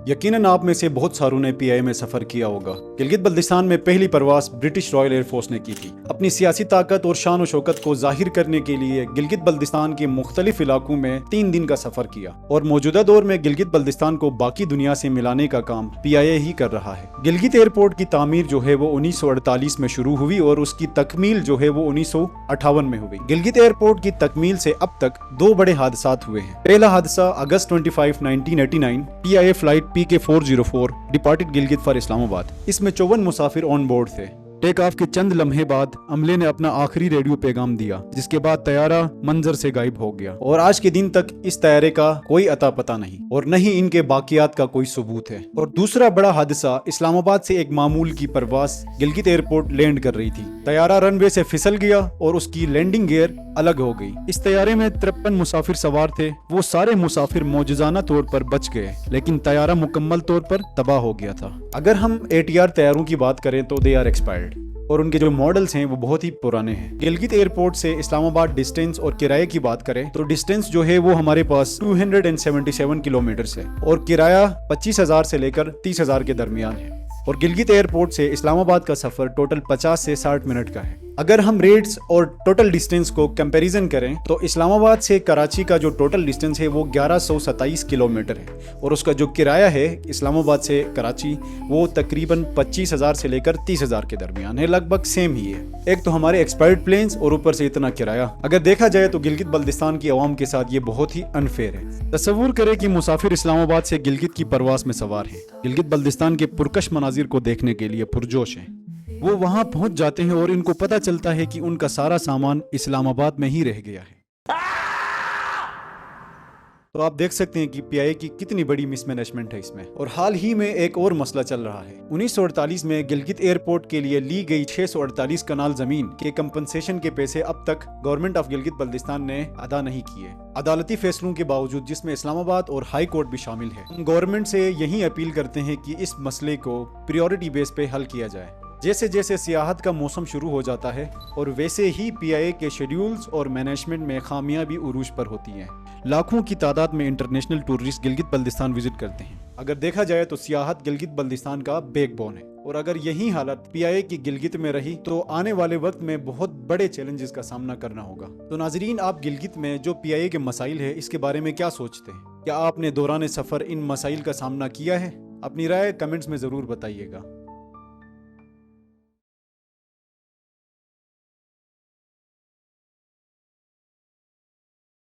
यकीनन आप में से बहुत सारों ने PIA में सफर किया होगा। गिलगित बल्तिस्तान में पहली परवास ब्रिटिश रॉयल एयरफोर्स ने की थी। अपनी सियासी ताकत और शान और शौकत को जाहिर करने के लिए गिलगित बल्तिस्तान के मुख्तलिफ इलाकों में 3 दिन का सफर किया और मौजूदा दौर में गिलगित बल्तिस्तान को बाकी दुनिया से मिलाने का काम PIA ही कर रहा है। गिलगित एयरपोर्ट की तामीर जो है वो 1948 में शुरू हुई और उसकी तकमील जो है वो 1958 में हुई। गिलगित एयरपोर्ट की तकमील से अब तक 2 बड़े हादसात हुए हैं। पहला हादसा अगस्त 25, 1989 PIA flight PK404 departed Gilgit for Islamabad. इसमें 54 मुसाफिर ऑन बोर्ड थे। टेक ऑफ के चंद लम्हे बाद अमले ने अपना आखिरी रेडियो पैगाम दिया, जिसके बाद तैयारा मंजर से गायब हो गया और आज के दिन तक इस तैयारे का कोई अता पता नहीं और न ही इनके बाकियात का कोई सबूत है। और दूसरा बड़ा हादसा, इस्लामाबाद से एक मामूल की परवास गिलगित एयरपोर्ट लैंड कर रही थी। तैयारा रनवे से फिसल गया और उसकी लैंडिंग गियर अलग हो गई। इस तैयारे में 53 मुसाफिर सवार थे। वो सारे मुसाफिर मौजूदाना तौर पर बच गए, लेकिन तैयारा मुकम्मल तौर पर तबाह हो गया था। अगर हम ATR तैयारों की बात करें तो दे आर एक्सपायर्ड और उनके जो मॉडल्स हैं वो बहुत ही पुराने हैं। गिलगित एयरपोर्ट से इस्लामाबाद डिस्टेंस और किराए की बात करें तो डिस्टेंस जो है वो हमारे पास 277 किलोमीटर है और किराया 25,000 से लेकर 30,000 के दरमियान है। और गिलगित एयरपोर्ट से इस्लामाबाद का सफर टोटल 50 से 60 मिनट का है। अगर हम रेट्स और टोटल डिस्टेंस को कंपैरिजन करें तो इस्लामाबाद से कराची का जो टोटल डिस्टेंस है वो 1127 किलोमीटर है और उसका जो किराया है इस्लामाबाद से कराची वो तकरीबन 25,000 से लेकर 30,000 के दरमियान है। लगभग सेम ही है। एक तो हमारे एक्सपायर्ड प्लेन्स और ऊपर से इतना किराया। अगर देखा जाए तो गिलगित बल्तिस्तान की आवाम के साथ ये बहुत ही अनफेयर है। तसव्वुर करें कि मुसाफिर इस्लामाबाद से गिलगित की परवास में सवार हैं। गिलगित बल्तिस्तान के पुरकश मनाजिर को देखने के लिए पुरजोश हैं। वो वहां पहुंच जाते हैं और इनको पता चलता है कि उनका सारा सामान इस्लामाबाद में ही रह गया है। तो आप देख सकते हैं कि PIA की कितनी बड़ी मिसमैनेजमेंट है इसमें। और हाल ही में एक और मसला चल रहा है। 1948 में गिलगित एयरपोर्ट के लिए ली गई 648 कनाल जमीन के कंपनसेशन के पैसे अब तक गवर्नमेंट ऑफ गिलगित बल्तिस्तान ने अदा नहीं किए। अदालती फैसलों के बावजूद, जिसमें इस्लामाबाद और हाई कोर्ट भी शामिल है, हम गवर्नमेंट से यही अपील करते हैं कि इस मसले को प्रायोरिटी बेस पे हल किया जाए। जैसे जैसे सियाहत का मौसम शुरू हो जाता है और वैसे ही PIA के शेड्यूल्स और मैनेजमेंट में खामियां भी उरूज पर होती हैं। लाखों की तादाद में international tourist Gilgit Baltistan visit करते हैं। अगर देखा जाए तो सियाहत गिलगित बल्तिस्तान का बैकबोन है और अगर यही हालत PIA की गिलगित में रही तो आने वाले वक्त में बहुत बड़े चैलेंजेस का सामना करना होगा। तो नाजरीन, आप गिलगित में जो PIA के मसाइल है इसके बारे में क्या सोचते हैं? क्या आपने दौरान सफर इन मसाइल का सामना किया है? अपनी राय कमेंट्स में जरूर बताइएगा।